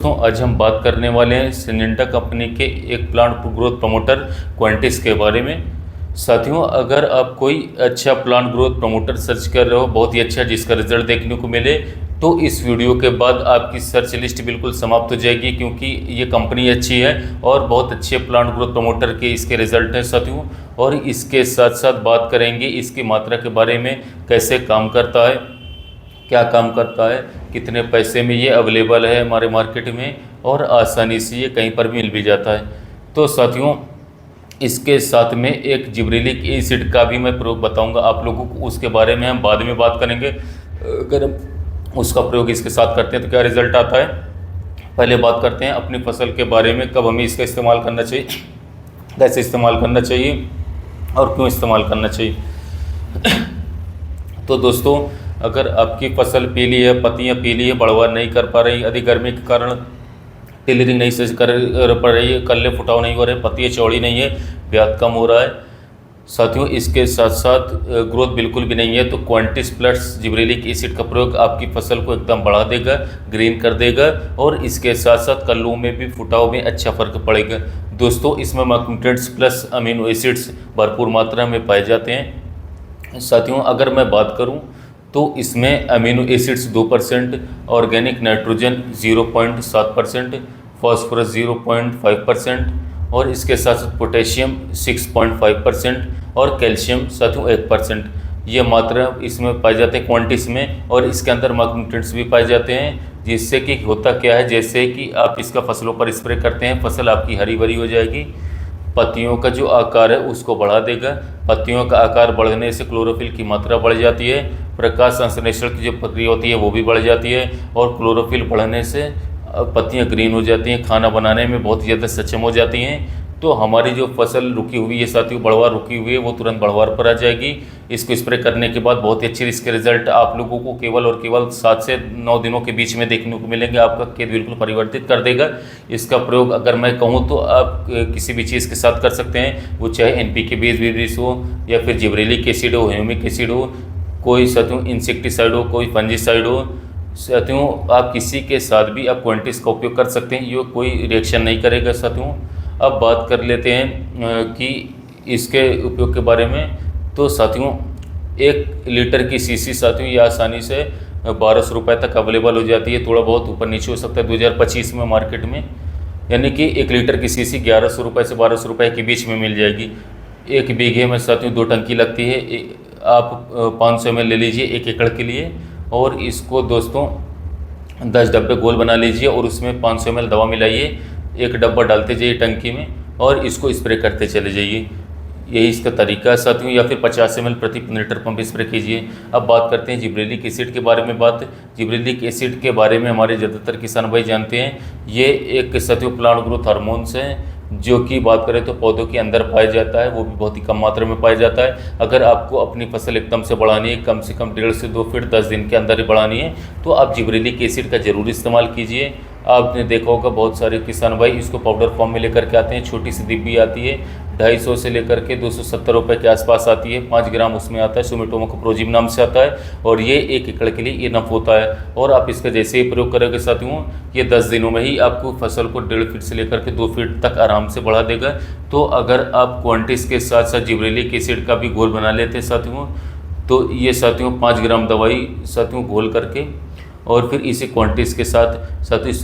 दोस्तों आज हम बात करने वाले हैं सिंजेंटा कंपनी के एक प्लांट ग्रोथ प्रमोटर क्वांटिस के बारे में। साथियों, अगर आप कोई अच्छा प्लांट ग्रोथ प्रमोटर सर्च कर रहे हो, बहुत ही अच्छा, जिसका रिजल्ट देखने को मिले, तो इस वीडियो के बाद आपकी सर्च लिस्ट बिल्कुल समाप्त हो जाएगी, क्योंकि ये कंपनी अच्छी है और बहुत अच्छे प्लांट ग्रोथ प्रमोटर के इसके रिजल्ट हैं साथियों। और इसके साथ साथ बात करेंगे इसकी मात्रा के बारे में, कैसे काम करता है, क्या काम करता है, कितने पैसे में ये अवेलेबल है हमारे मार्केट में और आसानी से ये कहीं पर भी मिल भी जाता है। तो साथियों, इसके साथ में एक जिब्रेलिक एसिड का भी मैं प्रयोग बताऊंगा आप लोगों को, उसके बारे में हम बाद में बात करेंगे। अगर हम उसका प्रयोग इसके साथ करते हैं तो क्या रिज़ल्ट आता है। पहले बात करते हैं अपनी फसल के बारे में, कब हमें इसका इस्तेमाल करना चाहिए, कैसे इस्तेमाल करना चाहिए और क्यों इस्तेमाल करना चाहिए। तो दोस्तों, अगर आपकी फसल पीली है, पत्तियां पीली है, बढ़वार नहीं कर पा रही, अधिक गर्मी के कारण टेलरिंग नहीं से कर पा रही है, कल्ले फुटाव नहीं हो रहे, पत्तियां चौड़ी नहीं है, ब्याज कम हो रहा है साथियों, इसके साथ साथ ग्रोथ बिल्कुल भी नहीं है, तो क्वांटिस प्लस जिब्रेलिक एसिड का प्रयोग आपकी फसल को एकदम बढ़ा देगा, ग्रीन कर देगा और इसके साथ साथ कल्लों में भी फुटाव में अच्छा फर्क पड़ेगा। दोस्तों, इसमें मैक्रोन्यूट्रिएंट्स प्लस अमीनो एसिड्स भरपूर मात्रा में पाए जाते हैं साथियों। अगर मैं बात करूं तो इसमें amino acids 2%, organic nitrogen 0.7%, phosphorus 0.5% और इसके साथ साथ पोटेशियम 6.5% और कैल्शियम साथियों 1%। ये मात्रा इसमें पाए जाते हैं क्वांटिस में, और इसके अंदर मैक्रोन्यूट्रिएंट्स भी पाए जाते हैं, जिससे कि होता क्या है, जैसे कि आप इसका फसलों पर स्प्रे करते हैं, फसल आपकी हरी भरी हो जाएगी, पत्तियों का जो आकार है उसको बढ़ा देगा, पत्तियों का आकार बढ़ने से क्लोरोफिल की मात्रा बढ़ जाती है, प्रकाश संश्लेषण की जो प्रक्रिया होती है वो भी बढ़ जाती है और क्लोरोफिल बढ़ने से पत्तियां ग्रीन हो जाती हैं, खाना बनाने में बहुत ज़्यादा सक्षम हो जाती हैं। तो हमारी जो फसल रुकी हुई है साथियों, बढ़वार रुकी हुई है, वो तुरंत बढ़वार पर आ जाएगी। इसको स्प्रे करने के बाद बहुत ही अच्छे इसके रिजल्ट आप लोगों को केवल और केवल 7 से 9 दिनों के बीच में देखने को मिलेंगे। आपका खेत बिल्कुल परिवर्तित कर देगा। इसका प्रयोग अगर मैं कहूँ तो आप किसी भी चीज़ के साथ कर सकते हैं, वो चाहे NPK बेस हो या फिर जिब्रेलिक एसिड हो, ह्यूमिक एसिड हो, कोई साथियों इंसेक्टिसाइड हो, कोई फंजीसाइड हो साथियों, आप किसी के साथ भी आप क्वांटिस का उपयोग कर सकते हैं, ये कोई रिएक्शन नहीं करेगा साथियों। अब बात कर लेते हैं कि इसके उपयोग के बारे में। तो साथियों, 1 लीटर की शीशी साथियों ये आसानी से 1200 रुपये तक अवेलेबल हो जाती है, थोड़ा बहुत ऊपर नीचे हो सकता है 2025 में मार्केट में, यानी कि 1 लीटर की शीशी 1100 रुपये से 1200 रुपये के बीच में मिल जाएगी। 1 बीघे में साथियों 2 टंकी लगती है, आप 500 ml ले लीजिए 1 एकड़ के लिए, और इसको दोस्तों 10 डब्बे गोल बना लीजिए और उसमें 500 ml दवा मिलाइए, 1 डब्बा डालते जाइए टंकी में और इसको स्प्रे करते चले जाइए। यही इसका तरीका है साथियों, या फिर 50 ml प्रति लीटर पंप स्प्रे कीजिए। अब बात करते हैं जिब्रेलिक एसिड के बारे में। जिब्रेलिक एसिड के बारे में हमारे ज़्यादातर किसान भाई जानते हैं, ये एक साथियों प्लांट ग्रोथ हार्मोन्स हैं, जो कि बात करें तो पौधों के अंदर पाया जाता है, वो भी बहुत ही कम मात्रा में पाया जाता है। अगर आपको अपनी फसल एकदम से बढ़ानी है, कम से कम 1.5 से 2 फीट 10 दिन के अंदर ही बढ़ानी है, तो आप जिब्रेलिक एसिड का ज़रूर इस्तेमाल कीजिए। आपने देखा होगा बहुत सारे किसान भाई इसको पाउडर फॉर्म में लेकर के आते हैं, छोटी सी डिब्बी आती है, 250 से लेकर के 270 रुपये के आसपास आती है, 5 ग्राम उसमें आता है, सुमिटोमो प्रोजिम नाम से आता है, और ये 1 एकड़ के लिए इनफ होता है। और आप इसका जैसे ही प्रयोग करोगे साथियों, ये 10 दिनों में ही आपको फसल को 1.5 फीट से लेकर के 2 फीट तक आराम से बढ़ा देगा। तो अगर आप क्वांटिस के साथ साथ जिब्रेलिक एसिड का भी घोल बना लेते हैं साथियों, तो ये साथियों 5 ग्राम दवाई साथियों घोल करके और फिर इसे क्वांटिस के साथ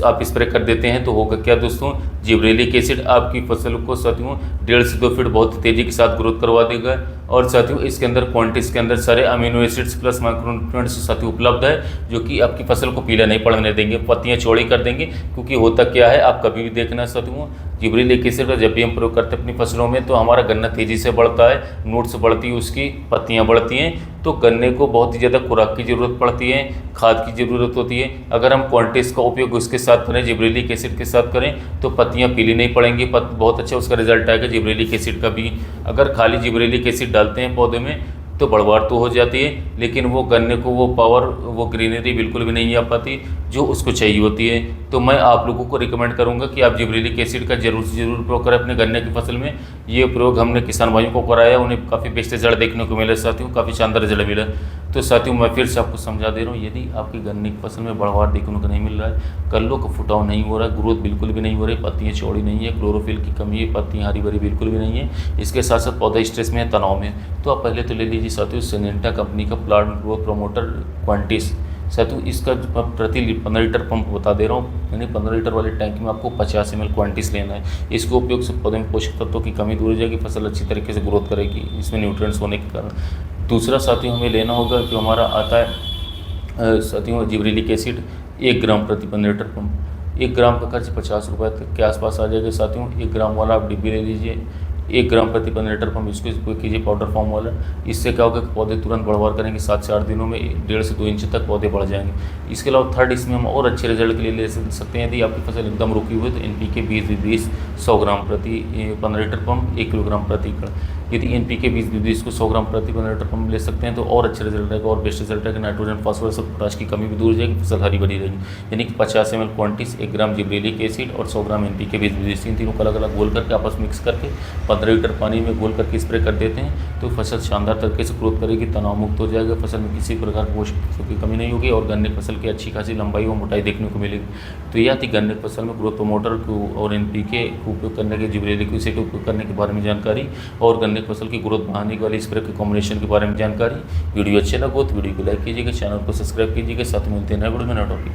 आप स्प्रे कर देते हैं, तो होगा क्या दोस्तों, जिब्रेलिक एसिड आपकी फसल को साथियों 1.5 से 2 फीट बहुत तेज़ी के साथ ग्रोथ करवा देगा। और साथियों इसके अंदर क्वांटिस के अंदर सारे अमीनो एसिड्स प्लस माइक्रोन्यूट्रिएंट्स साथियों उपलब्ध है, जो कि आपकी फसल को पीला नहीं पड़ने देंगे, पत्तियां चौड़ी कर देंगे। क्योंकि होता क्या है, आप कभी भी देखना साथियों, जिब्रेलिक एसिड का जब भी हम प्रयोग करते हैं अपनी फसलों में, तो हमारा गन्ना तेज़ी से बढ़ता है, नोट्स बढ़ती है, उसकी पत्तियाँ बढ़ती हैं, तो गन्ने को बहुत ही ज़्यादा खुराक की ज़रूरत पड़ती है, खाद की ज़रूरत होती है। अगर हम क्वांटिस का उपयोग उसके साथ करें, जिब्रेलिक एसिड के साथ करें, तो पत्तियाँ पीली नहीं पड़ेंगी, बहुत अच्छा उसका रिजल्ट आएगा जिब्रेलिक एसिड का भी। अगर खाली जिब्रेलिक एसिड डालते हैं पौधे में तो बढ़वार तो हो जाती है, लेकिन वो गन्ने को वो पावर, वो ग्रीनरी बिल्कुल भी नहीं आ पाती जो उसको चाहिए होती है। तो मैं आप लोगों को रिकमेंड करूंगा कि आप जिब्रेलिक एसिड का जरूर से जरूर प्रयोग करें अपने गन्ने की फसल में। ये प्रयोग हमने किसान भाइयों को कराया, उन्हें काफ़ी बेस्ट रिजल्ट देखने को मिला साथियों, काफ़ी शानदार रिजल्ट मिला। तो साथियों मैं फिर से आपको समझा दे रहा हूँ, यदि आपकी गन्ने की फसल में बढ़वार देखने को नहीं मिल रहा है, कल्लों का फुटाव नहीं हो रहा है, ग्रोथ बिल्कुल भी नहीं हो रही, पत्तियाँ चौड़ी नहीं है, क्लोरोफिल की कमी है, पत्तियाँ हरी भरी बिल्कुल भी नहीं है, इसके साथ साथ पौधा स्ट्रेस में है, तनाव में है, तो आप पहले तो ले लीजिए साथियों सिनेंटा कंपनी का प्लांट ग्रोथ प्रमोटर क्वांटिस। साथियों इसका प्रति 15 लीटर पंप बता दे रहा हूँ, यानी 15 लीटर वाले टैंक में आपको 50 ml क्वांटिस लेना है। इसके उपयोग से पौधे में पोषक तत्वों की कमी दूर हो जाएगी, फसल अच्छी तरीके से ग्रोथ करेगी इसमें न्यूट्रिएंट्स होने के कारण। दूसरा साथियों हमें लेना होगा जो हमारा आता है साथियों जिब्रेलिक एसिड 1 ग्राम प्रति 15 लीटर पंप। 1 ग्राम का खर्च 50 रुपये के आसपास आ जाएगा साथियों। 1 ग्राम वाला आप डिब्बी ले लीजिए, 1 ग्राम प्रति 15 लीटर पंप इसको उपयोग कीजिए पाउडर फॉर्म वाला। इससे क्या होगा कि पौधे तुरंत बढ़वार करेंगे, 7 से 8 दिनों में 1.5 से 2 इंच तक पौधे बढ़ जाएंगे। इसके अलावा थर्ड इसमें हम और अच्छे रिजल्ट के लिए ले सकते हैं, यदि आपकी फसल एकदम रुकी हुई है तो NPK 20-20 100 ग्राम प्रति 15 लीटर पंप 1 किलोग्राम प्रति एकड़। यदि NPK 20-20 को 100 ग्राम प्रति 15 लीटर पंप ले सकते हैं तो और अच्छे रिजल्ट रहेगा और बेस्ट रिजल्ट रहेगा। नाइट्रोजन फास्फोरस और पोटाश की कमी भी दूर हो जाएगी, फसल हरी भरी रहेगी। यानी कि 50 ml क्वांटिस, 1 ग्राम जिब्रेलिक एसिड और 100 ग्राम NPK 20-20 इन तीनों को अलग अलग घोल करके आपस मिक्स करके 15 लीटर पानी में घोल करके स्प्रे कर देते हैं तो फसल शानदार तरीके से ग्रोथ करेगी, तनाव मुक्त हो जाएगा, फसल में किसी प्रकार पोषक तत्वों की कमी नहीं होगी और गन्ने की फसल की अच्छी खासी लंबाई और मोटाई देखने को मिलेगी। तो यह थी गन्ने की फसल में ग्रोथ प्रमोटर को और NPK को उपयोग करने के जिब्रेलिक एसिड को उपयोग करने के बारे में जानकारी और गन्ने की फसल की ग्रोथ बढ़ाने वाली स्प्रे के कॉम्बिनेशन के बारे में जानकारी। वीडियो अच्छे लगे तो वीडियो को लाइक कीजिएगा, चैनल को सब्सक्राइब कीजिएगा, साथ में मिलते हैं नए वीडियो में नए टॉपिक।